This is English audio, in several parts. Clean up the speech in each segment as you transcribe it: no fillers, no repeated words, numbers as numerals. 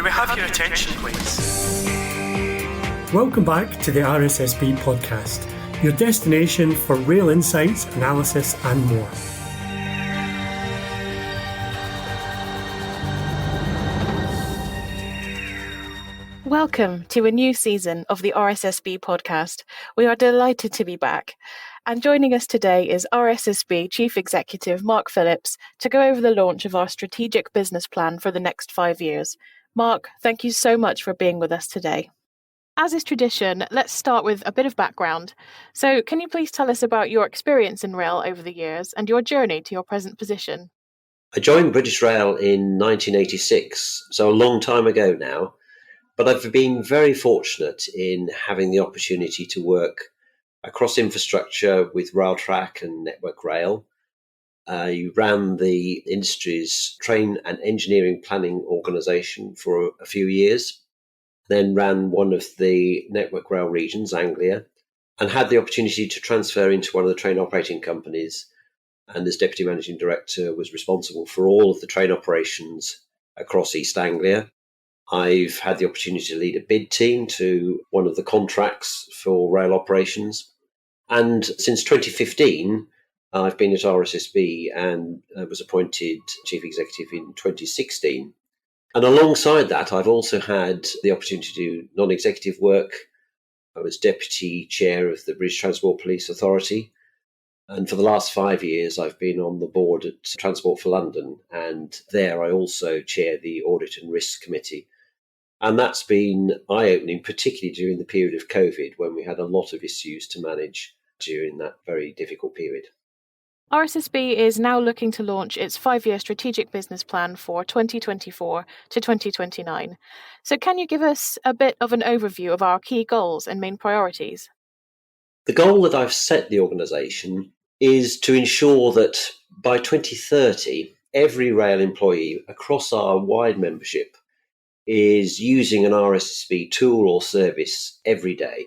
we have your attention, please? Welcome back to the RSSB podcast, your destination for rail insights, analysis and more. Welcome to a new season of the RSSB podcast. We are delighted to be back. And joining us today is RSSB Chief Executive Mark Phillips to go over the launch of our strategic business plan for the next 5 years. Mark, thank you so much for being with us today. As is tradition, let's start with a bit of background. So can you please tell us about your experience in rail over the years and your journey to your present position? I joined British Rail in 1986, so a long time ago now, but I've been very fortunate in having the opportunity to work across infrastructure with Railtrack and Network Rail. I ran the industry's train and engineering planning organisation for a few years, then ran one of the Network Rail regions, Anglia, and had the opportunity to transfer into one of the train operating companies. And as Deputy Managing Director, was responsible for all of the train operations across East Anglia. I've had the opportunity to lead a bid team to one of the contracts for rail operations. And since 2015, I've been at RSSB and was appointed Chief Executive in 2016. And alongside that, I've also had the opportunity to do non-executive work. I was Deputy Chair of the British Transport Police Authority. And for the last 5 years, I've been on the board at Transport for London. And there I also chair the Audit and Risk Committee. And that's been eye-opening, particularly during the period of COVID, when we had a lot of issues to manage during that very difficult period. RSSB is now looking to launch its 5-year strategic business plan for 2024 to 2029. So can you give us a bit of an overview of our key goals and main priorities? The goal that I've set the organisation is to ensure that by 2030, every rail employee across our wide membership is using an RSSB tool or service every day.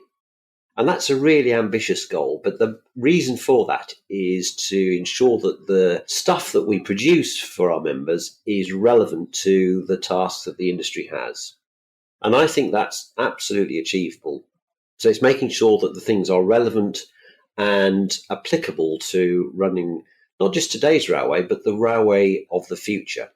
And that's a really ambitious goal, but the reason for that is to ensure that the stuff that we produce for our members is relevant to the tasks that the industry has. And I think that's absolutely achievable. So it's making sure that the things are relevant and applicable to running not just today's railway, but the railway of the future.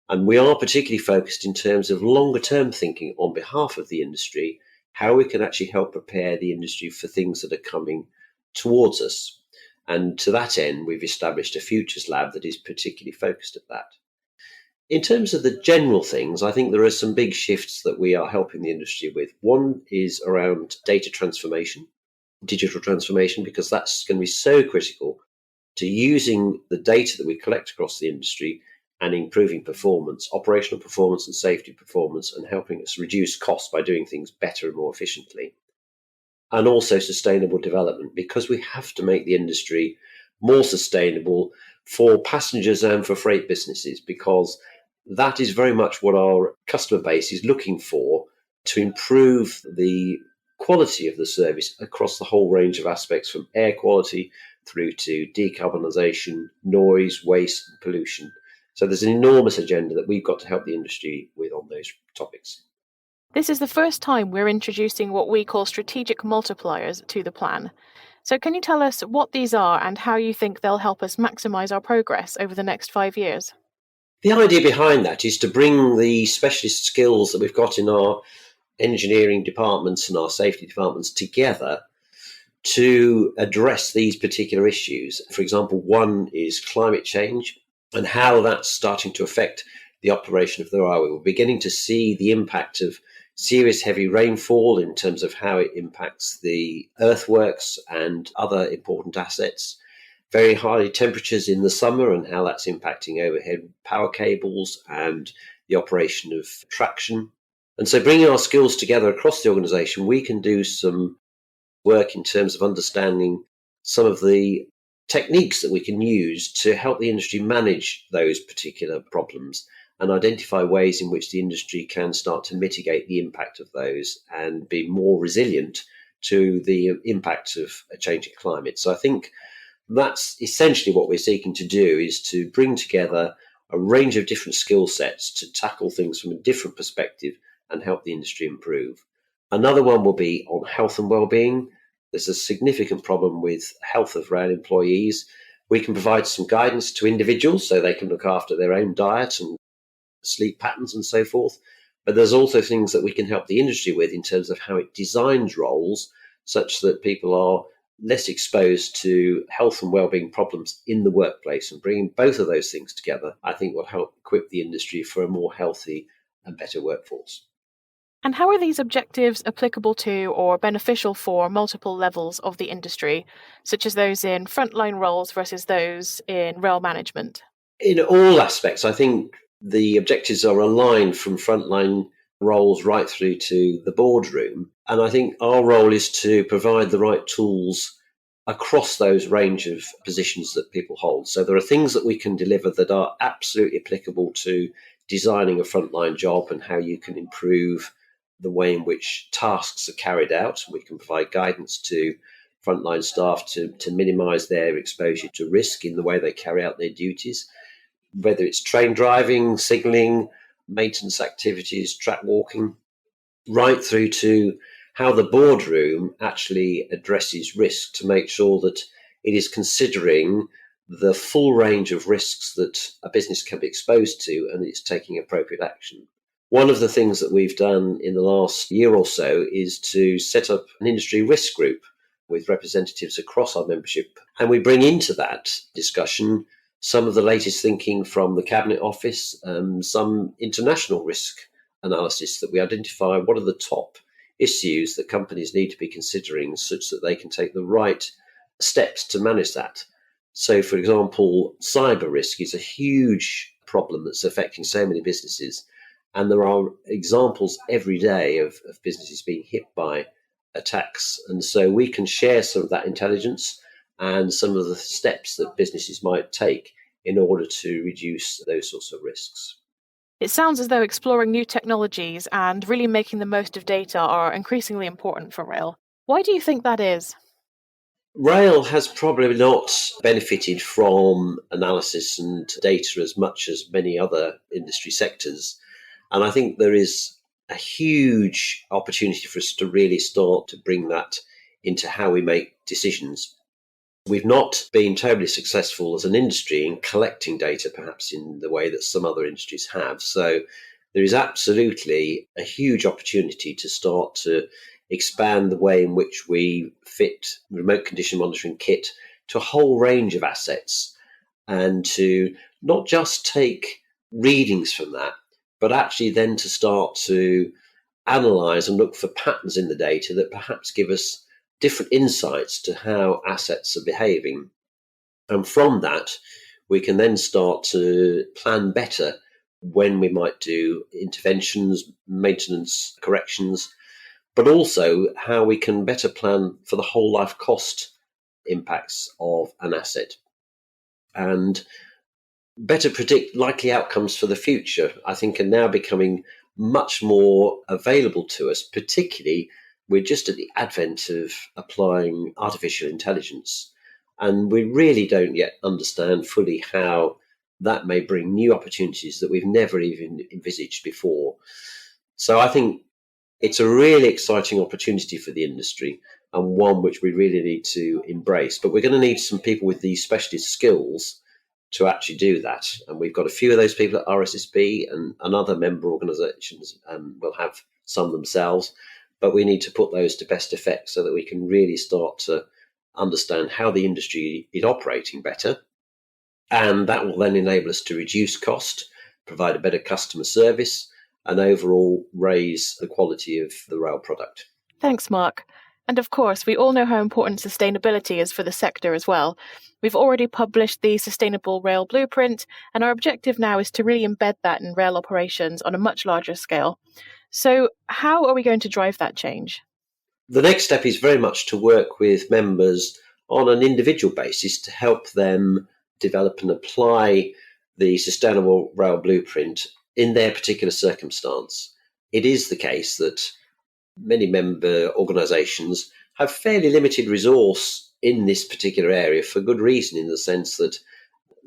And we are particularly focused in terms of longer term thinking on behalf of the industry, how we can actually help prepare the industry for things that are coming towards us. And to that end, we've established a Futures Lab that is particularly focused at that. In terms of the general things, I think there are some big shifts that we are helping the industry with. One is around data transformation, digital transformation, because that's going to be so critical to using the data that we collect across the industry and improving performance, operational performance and safety performance, and helping us reduce costs by doing things better and more efficiently. And also sustainable development, because we have to make the industry more sustainable for passengers and for freight businesses, because that is very much what our customer base is looking for to improve the quality of the service across the whole range of aspects, from air quality through to decarbonisation, noise, waste and pollution. So there's an enormous agenda that we've got to help the industry with on those topics. This is the first time we're introducing what we call strategic multipliers to the plan. So can you tell us what these are and how you think they'll help us maximise our progress over the next 5 years? The idea behind that is to bring the specialist skills that we've got in our engineering departments and our safety departments together to address these particular issues. For example, one is climate change and how that's starting to affect the operation of the railway. We're beginning to see the impact of serious heavy rainfall in terms of how it impacts the earthworks and other important assets. Very high temperatures in the summer and how that's impacting overhead power cables and the operation of traction. And so bringing our skills together across the organisation, we can do some work in terms of understanding some of the techniques that we can use to help the industry manage those particular problems and identify ways in which the industry can start to mitigate the impact of those and be more resilient to the impact of a changing climate. So I think that's essentially what we're seeking to do, is to bring together a range of different skill sets to tackle things from a different perspective and help the industry improve. Another one will be on health and well-being. There's a significant problem with health of rail employees. We can provide some guidance to individuals so they can look after their own diet and sleep patterns and so forth. But there's also things that we can help the industry with in terms of how it designs roles such that people are less exposed to health and well-being problems in the workplace. And bringing both of those things together, I think, will help equip the industry for a more healthy and better workforce. And how are these objectives applicable to or beneficial for multiple levels of the industry, such as those in frontline roles versus those in rail management? In all aspects, I think the objectives are aligned from frontline roles right through to the boardroom. And I think our role is to provide the right tools across those range of positions that people hold. So there are things that we can deliver that are absolutely applicable to designing a frontline job and how you can improve the way in which tasks are carried out. We can provide guidance to frontline staff to minimise their exposure to risk in the way they carry out their duties, whether it's train driving, signalling, maintenance activities, track walking, right through to how the boardroom actually addresses risk to make sure that it is considering the full range of risks that a business can be exposed to and it's taking appropriate action. One of the things that we've done in the last year or so is to set up an industry risk group with representatives across our membership. And we bring into that discussion some of the latest thinking from the Cabinet Office, some international risk analysis that we identify what are the top issues that companies need to be considering such that they can take the right steps to manage that. So, for example, cyber risk is a huge problem that's affecting so many businesses. And there are examples every day of businesses being hit by attacks. And so we can share some of that intelligence and some of the steps that businesses might take in order to reduce those sorts of risks. It sounds as though exploring new technologies and really making the most of data are increasingly important for rail. Why do you think that is? Rail has probably not benefited from analysis and data as much as many other industry sectors. And I think there is a huge opportunity for us to really start to bring that into how we make decisions. We've not been terribly successful as an industry in collecting data, perhaps in the way that some other industries have. So there is absolutely a huge opportunity to start to expand the way in which we fit remote condition monitoring kit to a whole range of assets and to not just take readings from that, but actually then to start to analyse and look for patterns in the data that perhaps give us different insights to how assets are behaving. And from that, we can then start to plan better when we might do interventions, maintenance, corrections, but also how we can better plan for the whole life cost impacts of an asset and better predict likely outcomes for the future, I think, are now becoming much more available to us, particularly we're just at the advent of applying artificial intelligence. And we really don't yet understand fully how that may bring new opportunities that we've never even envisaged before. So I think it's a really exciting opportunity for the industry and one which we really need to embrace. But we're going to need some people with these specialist skills to actually do that. And we've got a few of those people at RSSB and other member organisations will have some themselves. But we need to put those to best effect so that we can really start to understand how the industry is operating better. And that will then enable us to reduce cost, provide a better customer service, and overall raise the quality of the rail product. Thanks, Mark. And of course, we all know how important sustainability is for the sector as well. We've already published the Sustainable Rail Blueprint, and our objective now is to really embed that in rail operations on a much larger scale. So how are we going to drive that change? The next step is very much to work with members on an individual basis to help them develop and apply the Sustainable Rail Blueprint in their particular circumstance. It is the case that many member organisations have fairly limited resource in this particular area for good reason, in the sense that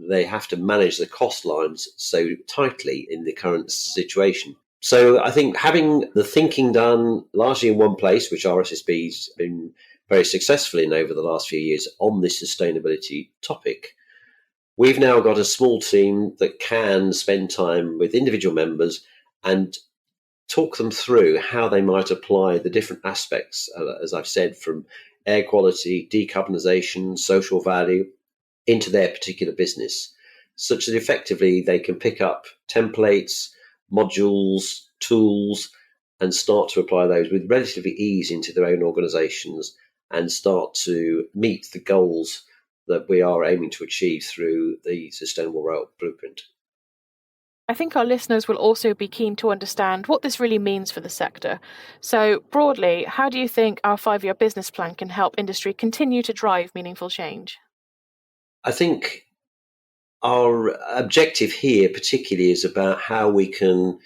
they have to manage the cost lines so tightly in the current situation. So I think having the thinking done largely in one place, which RSSB's been very successful in over the last few years on this sustainability topic, we've now got a small team that can spend time with individual members and talk them through how they might apply the different aspects, as I've said, from air quality, decarbonisation, social value, into their particular business, such that effectively they can pick up templates, modules, tools, and start to apply those with relatively ease into their own organisations and start to meet the goals that we are aiming to achieve through the Sustainable Rail Blueprint. I think our listeners will also be keen to understand what this really means for the sector. So broadly, how do you think our 5-year business plan can help industry continue to drive meaningful change? I think our objective here particularly is about how we can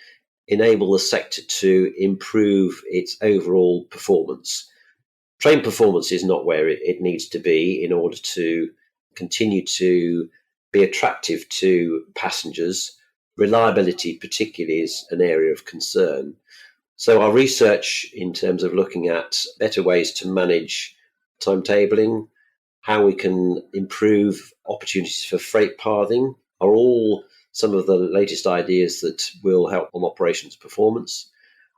enable the sector to improve its overall performance. Train performance is not where it needs to be in order to continue to be attractive to passengers. Reliability particularly is an area of concern. So our research in terms of looking at better ways to manage timetabling, how we can improve opportunities for freight pathing are all some of the latest ideas that will help on operations performance.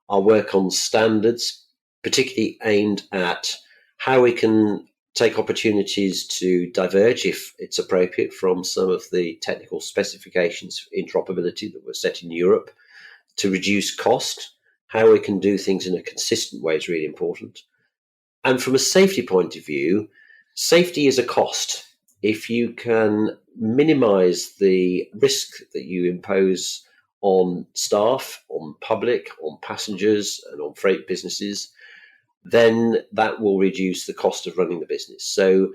Our work on standards, particularly aimed at how we can take opportunities to diverge, if it's appropriate, from some of the technical specifications for interoperability that were set in Europe to reduce cost. How we can do things in a consistent way is really important. And from a safety point of view, safety is a cost. If you can minimize the risk that you impose on staff, on public, on passengers, and on freight businesses, then that will reduce the cost of running the business. So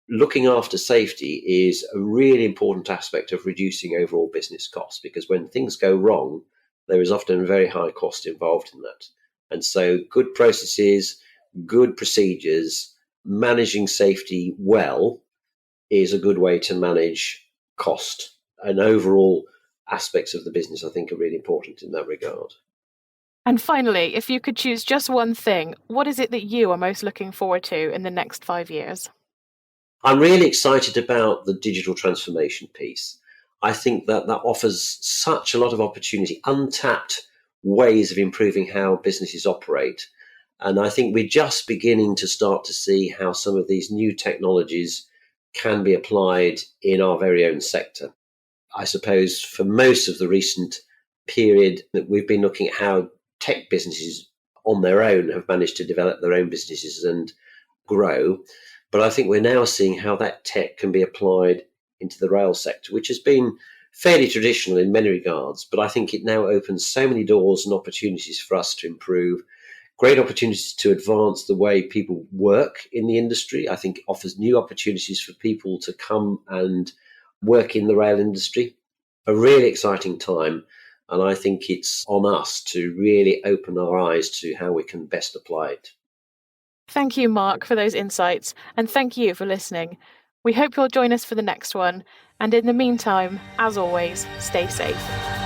looking after safety is a really important aspect of reducing overall business costs, because when things go wrong, there is often a very high cost involved in that. And so good processes, good procedures, managing safety well is a good way to manage cost. And overall aspects of the business, I think, are really important in that regard. And finally, if you could choose just one thing, what is it that you are most looking forward to in the next 5 years? I'm really excited about the digital transformation piece. I think that offers such a lot of opportunity, untapped ways of improving how businesses operate. And I think we're just beginning to start to see how some of these new technologies can be applied in our very own sector. I suppose for most of the recent period that we've been looking at how tech businesses on their own have managed to develop their own businesses and grow. But I think we're now seeing how that tech can be applied into the rail sector, which has been fairly traditional in many regards. But I think it now opens so many doors and opportunities for us to improve, great opportunities to advance the way people work in the industry. I think it offers new opportunities for people to come and work in the rail industry. A really exciting time. And I think it's on us to really open our eyes to how we can best apply it. Thank you, Mark, for those insights, and thank you for listening. We hope you'll join us for the next one. And in the meantime, as always, stay safe.